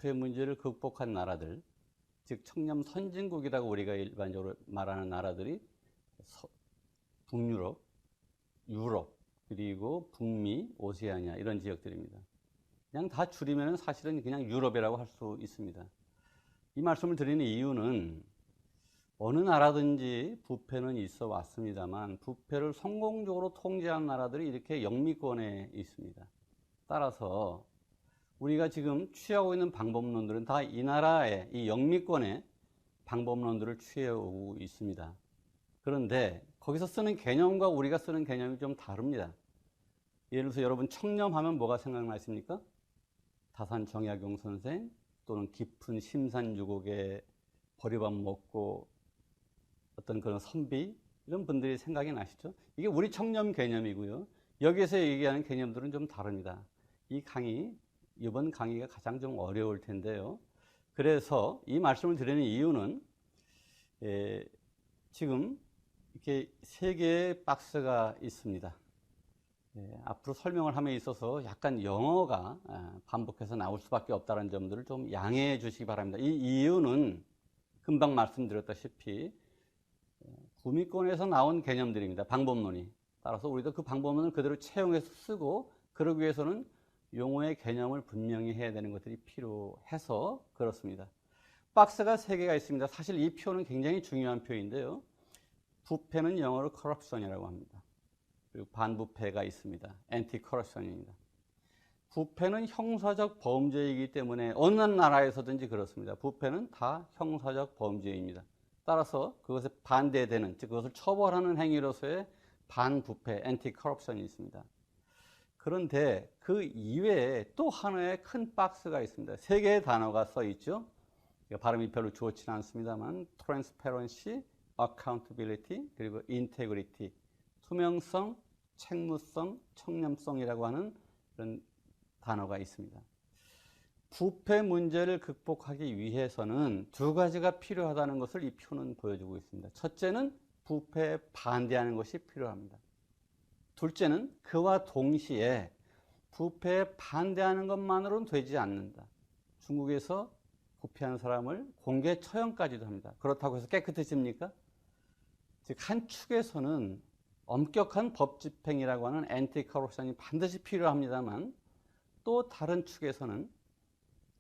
부패 문제를 극복한 나라들, 즉 청렴 선진국이라고 우리가 일반적으로 말하는 나라들이 북유럽, 유럽, 그리고 북미, 오세아니아 이런 지역들입니다. 그냥 다 줄이면 사실은 그냥 유럽이라고 할 수 있습니다. 이 말씀을 드리는 이유는 어느 나라든지 부패는 있어 왔습니다만 부패를 성공적으로 통제한 나라들이 이렇게 영미권에 있습니다. 따라서 우리가 지금 취하고 있는 방법론들은 다 이 나라의 이 영미권의 방법론들을 취해오고 있습니다. 그런데 거기서 쓰는 개념과 우리가 쓰는 개념이 좀 다릅니다. 예를 들어서 여러분 청렴하면 뭐가 생각나십니까? 다산 정약용 선생 또는 깊은 심산유곡에 보리밥 먹고 어떤 그런 선비 이런 분들이 생각이 나시죠? 이게 우리 청렴 개념이고요. 여기에서 얘기하는 개념들은 좀 다릅니다. 이번 강의가 가장 좀 어려울 텐데요. 그래서 이 말씀을 드리는 이유는 지금 이렇게 세 개의 박스가 있습니다. 앞으로 설명을 함에 있어서 약간 영어가 반복해서 나올 수밖에 없다는 점들을 좀 양해해 주시기 바랍니다. 이 이유는 금방 말씀드렸다시피 구미권에서 나온 개념들입니다. 방법론이. 따라서 우리도 그 방법론을 그대로 채용해서 쓰고 그러기 위해서는 용어의 개념을 분명히 해야 되는 것들이 필요해서 그렇습니다. 박스가 세 개가 있습니다. 사실 이 표는 굉장히 중요한 표인데요. 부패는 영어로 corruption이라고 합니다. 그리고 반부패가 있습니다. anti-corruption입니다. 부패는 형사적 범죄이기 때문에 어느 나라에서든지 그렇습니다. 부패는 다 형사적 범죄입니다. 따라서 그것에 반대되는, 즉 그것을 처벌하는 행위로서의 반부패, anti-corruption이 있습니다. 그런데 그 이외에 또 하나의 큰 박스가 있습니다. 세 개의 단어가 써 있죠. 발음이 별로 좋지는 않습니다만 transparency, accountability, 그리고 integrity, 투명성, 책무성, 청렴성이라고 하는 그런 단어가 있습니다. 부패 문제를 극복하기 위해서는 두 가지가 필요하다는 것을 이 표는 보여주고 있습니다. 첫째는 부패에 반대하는 것이 필요합니다. 둘째는 그와 동시에 부패에 반대하는 것만으로는 되지 않는다. 중국에서 부패한 사람을 공개 처형까지도 합니다. 그렇다고 해서 깨끗해집니까? 즉 한 축에서는 엄격한 법 집행이라고 하는 엔티 커럽션이 반드시 필요합니다만 또 다른 축에서는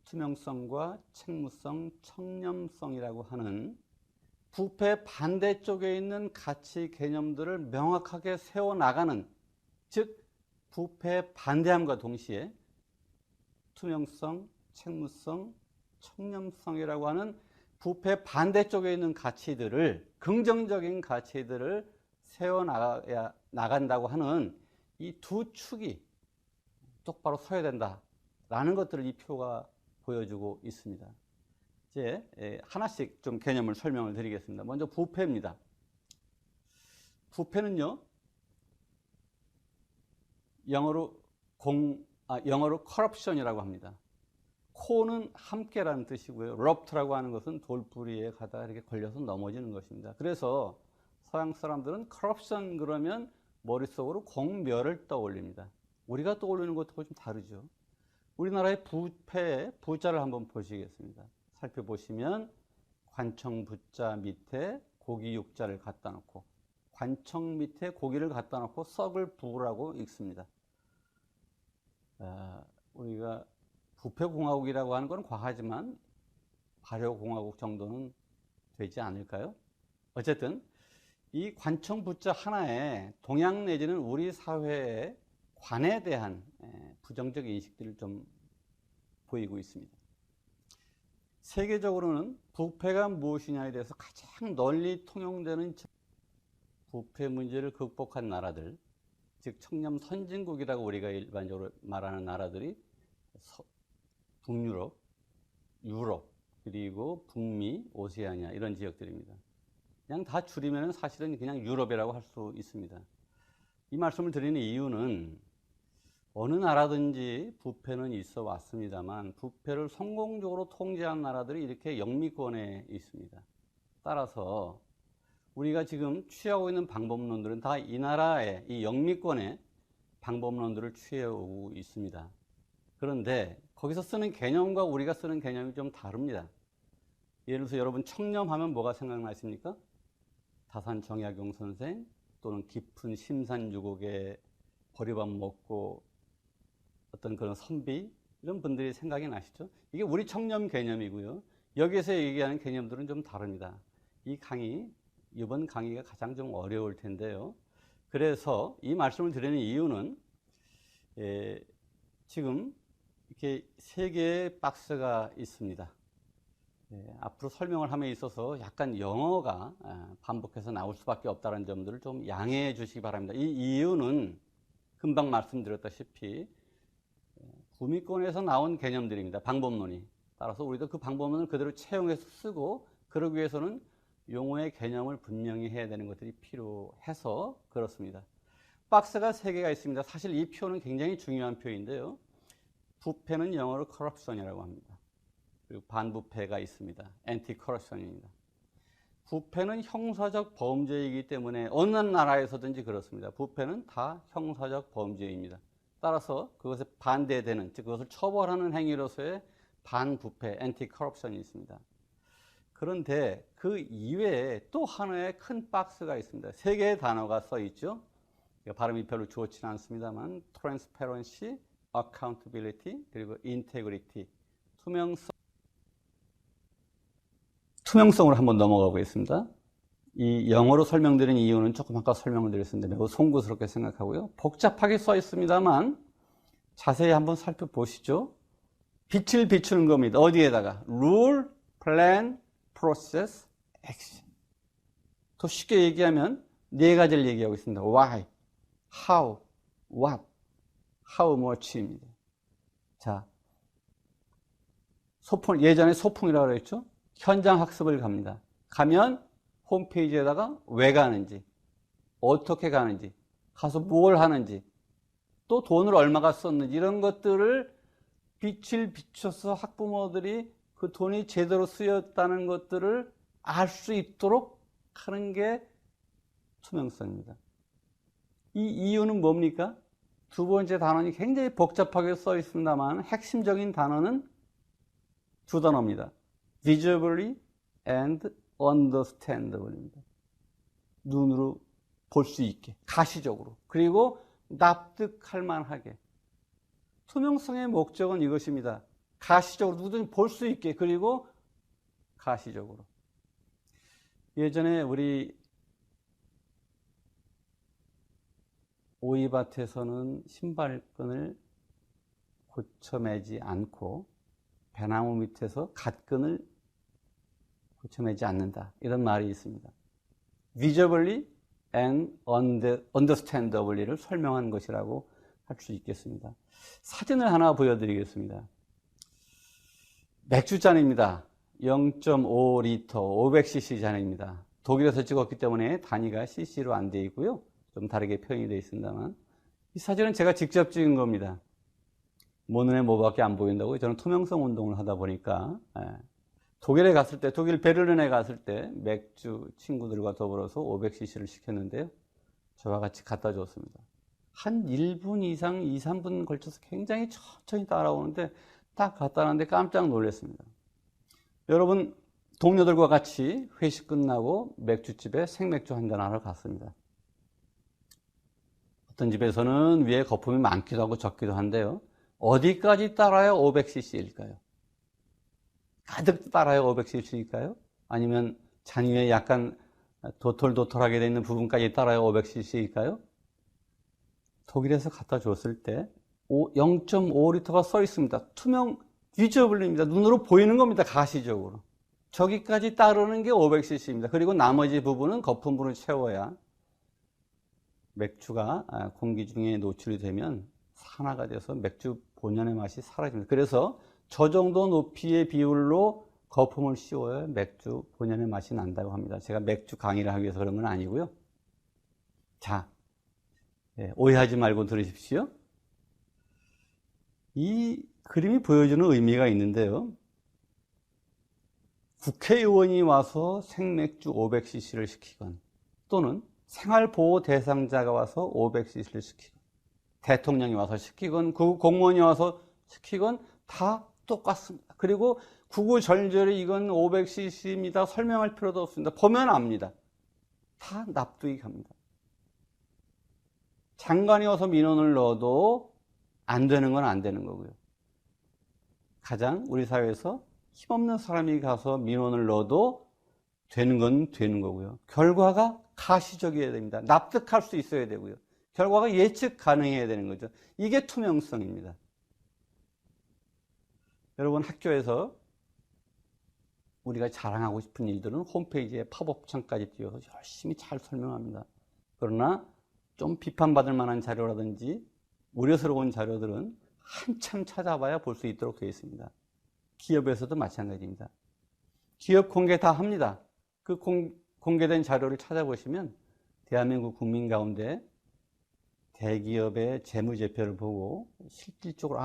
투명성과 책무성, 청렴성이라고 하는 부패 반대쪽에 있는 가치 개념들을 명확하게 세워나가는, 즉 부패에 반대함과 동시에 투명성, 책무성, 청렴성이라고 하는 부패 반대쪽에 있는 가치들을, 긍정적인 가치들을 세워나간다고 하는 이 두 축이 똑바로 서야 된다라는 것들을 이 표가 보여주고 있습니다. 이제 하나씩 좀 개념을 설명을 드리겠습니다. 먼저 부패입니다. 부패는요, 영어로 corruption이라고 합니다. 코는 함께라는 뜻이고요. rupt라고 하는 것은 돌부리에 가다가 이렇게 걸려서 넘어지는 것입니다. 그래서 서양 사람들은 corruption 그러면 머릿속으로 공멸을 떠올립니다. 우리가 떠올리는 것하고 좀 다르죠. 우리나라의 부패의 부자를 한번 보시겠습니다. 살펴보시면 관청 부자 밑에 고기 육자를 갖다 놓고 관청 밑에 고기를 갖다 놓고 썩을 부라고 읽습니다. 우리가 부패공화국이라고 하는 건 과하지만 발효공화국 정도는 되지 않을까요? 어쨌든 이 관청 부자 하나에 동양 내지는 우리 사회의 관에 대한 부정적 인식들을 좀 보이고 있습니다. 세계적으로는 부패가 무엇이냐에 대해서 가장 널리 통용되는 부패 문제를 극복한 나라들, 즉 청렴 선진국이라고 우리가 일반적으로 말하는 나라들이 북유럽, 유럽, 그리고 북미, 오세아니아 이런 지역들입니다. 그냥 다 줄이면 사실은 그냥 유럽이라고 할 수 있습니다. 이 말씀을 드리는 이유는 어느 나라든지 부패는 있어 왔습니다만 부패를 성공적으로 통제한 나라들이 이렇게 영미권에 있습니다. 따라서 우리가 지금 취하고 있는 방법론들은 다 이 나라의 이 영미권의 방법론들을 취해오고 있습니다. 그런데 거기서 쓰는 개념과 우리가 쓰는 개념이 좀 다릅니다. 예를 들어서 여러분 청렴하면 뭐가 생각나십니까? 다산 정약용 선생 또는 깊은 심산유곡에 보리밥 먹고 어떤 그런 선비 이런 분들이 생각이 나시죠? 이게 우리 청렴 개념이고요. 여기서 얘기하는 개념들은 좀 다릅니다. 이번 강의가 가장 좀 어려울 텐데요. 그래서 이 말씀을 드리는 이유는 지금 이렇게 세 개의 박스가 있습니다. 앞으로 설명을 함에 있어서 약간 영어가 반복해서 나올 수밖에 없다는 점들을 좀 양해해 주시기 바랍니다. 이 이유는 금방 말씀드렸다시피 구미권에서 나온 개념들입니다. 방법론이. 따라서 우리도 그 방법론을 그대로 채용해서 쓰고 그러기 위해서는 용어의 개념을 분명히 해야 되는 것들이 필요해서 그렇습니다. 박스가 3개가 있습니다. 사실 이 표는 굉장히 중요한 표인데요. 부패는 영어로 corruption이라고 합니다. 그리고 반부패가 있습니다. anti-corruption입니다. 부패는 형사적 범죄이기 때문에 어느 나라에서든지 그렇습니다. 부패는 다 형사적 범죄입니다. 따라서 그것에 반대되는, 즉 그것을 처벌하는 행위로서의 반부패, anti-corruption이 있습니다. 그런데 그 이외에 또 하나의 큰 박스가 있습니다. 3개의 단어가 써 있죠. 발음이 별로 좋지는 않습니다만 transparency, accountability, 그리고 integrity, 투명성으로 한번 넘어가 보겠습니다. 이 영어로 설명드린 이유는 조금 아까 설명을 드렸습니다. 매우 송구스럽게 생각하고요. 복잡하게 써 있습니다만 자세히 한번 살펴보시죠. 빛을 비추는 겁니다. 어디에다가? rule, plan, process, action. 더 쉽게 얘기하면 4가지를 얘기하고 있습니다. why, how, what, how much입니다. 자, 예전에 소풍이라고 그랬죠? 현장 학습을 갑니다. 가면 홈페이지에다가 왜 가는지, 어떻게 가는지, 가서 뭘 하는지, 또 돈을 얼마가 썼는지 이런 것들을 빛을 비춰서 학부모들이 그 돈이 제대로 쓰였다는 것들을 알 수 있도록 하는 게 투명성입니다. 이 이유는 뭡니까? 두 번째 단어는 굉장히 복잡하게 써 있습니다만 핵심적인 단어는 2단어입니다. visibly and understandable입니다. 눈으로 볼 수 있게, 가시적으로, 그리고 납득할 만하게. 투명성의 목적은 이것입니다. 가시적으로 누구든지 볼 수 있게, 그리고 가시적으로. 예전에 우리 오이밭에서는 신발끈을 고쳐 매지 않고 배나무 밑에서 갓끈을 고쳐 매지 않는다. 이런 말이 있습니다. visibly and understandably를 설명한 것이라고 할 수 있겠습니다. 사진을 하나 보여드리겠습니다. 맥주잔입니다. 0.5리터 500cc 잔입니다. 독일에서 찍었기 때문에 단위가 cc로 안 되어 있고요. 좀 다르게 표현이 되어 있습니다만 이 사진은 제가 직접 찍은 겁니다. 뭐 눈에 뭐밖에 안 보인다고 저는 투명성 운동을 하다 보니까 독일에 갔을 때, 독일 베를린에 갔을 때 맥주 친구들과 더불어서 500cc를 시켰는데요. 저와 같이 갖다 줬습니다. 한 1분 이상, 2, 3분 걸쳐서 굉장히 천천히 따라오는데 딱 갖다 놨는데 깜짝 놀랐습니다. 여러분, 동료들과 같이 회식 끝나고 맥주집에 생맥주 한잔 하러 갔습니다. 어떤 집에서는 위에 거품이 많기도 하고 적기도 한데요. 어디까지 따라야 500cc일까요? 가득 따라야 500cc일까요? 아니면 잔 위에 약간 도톨도톨하게 되어 있는 부분까지 따라야 500cc일까요? 독일에서 갖다 줬을 때 0.5리터가 써 있습니다. 투명 비저블입니다. 눈으로 보이는 겁니다. 가시적으로. 저기까지 따르는 게 500cc입니다. 그리고 나머지 부분은 거품으로 채워야 맥주가 공기 중에 노출이 되면 산화가 돼서 맥주 본연의 맛이 사라집니다. 그래서 저 정도 높이의 비율로 거품을 씌워야 맥주 본연의 맛이 난다고 합니다. 제가 맥주 강의를 하기 위해서 그런 건 아니고요. 자, 오해하지 말고 들으십시오. 이 그림이 보여주는 의미가 있는데요. 국회의원이 와서 생맥주 500cc를 시키건 또는 생활보호 대상자가 와서 500cc를 시키건 대통령이 와서 시키건 공무원이 와서 시키건 다 똑같습니다. 그리고 구구절절히 이건 500cc입니다. 설명할 필요도 없습니다. 보면 압니다. 다 납득이 갑니다. 장관이 와서 민원을 넣어도 안 되는 건 안 되는 거고요. 가장 우리 사회에서 힘없는 사람이 가서 민원을 넣어도 되는 건 되는 거고요. 결과가 가시적이어야 됩니다. 납득할 수 있어야 되고요. 결과가 예측 가능해야 되는 거죠. 이게 투명성입니다. 여러분, 학교에서 우리가 자랑하고 싶은 일들은 홈페이지에 팝업창까지 띄워서 열심히 잘 설명합니다. 그러나 좀 비판받을 만한 자료라든지 우려스러운 자료들은 한참 찾아봐야 볼 수 있도록 되어 있습니다. 기업에서도 마찬가지입니다. 기업 공개 다 합니다. 그 공개된 자료를 찾아보시면 대한민국 국민 가운데 대기업의 재무제표를 보고 실질적으로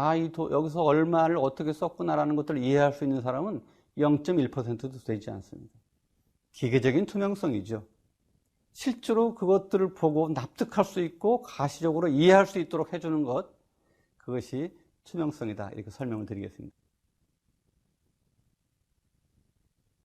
여기서 얼마를 어떻게 썼구나라는 것들을 이해할 수 있는 사람은 0.1%도 되지 않습니다. 기계적인 투명성이죠. 실제로 그것들을 보고 납득할 수 있고 가시적으로 이해할 수 있도록 해주는 것, 그것이 투명성이다. 이렇게 설명을 드리겠습니다.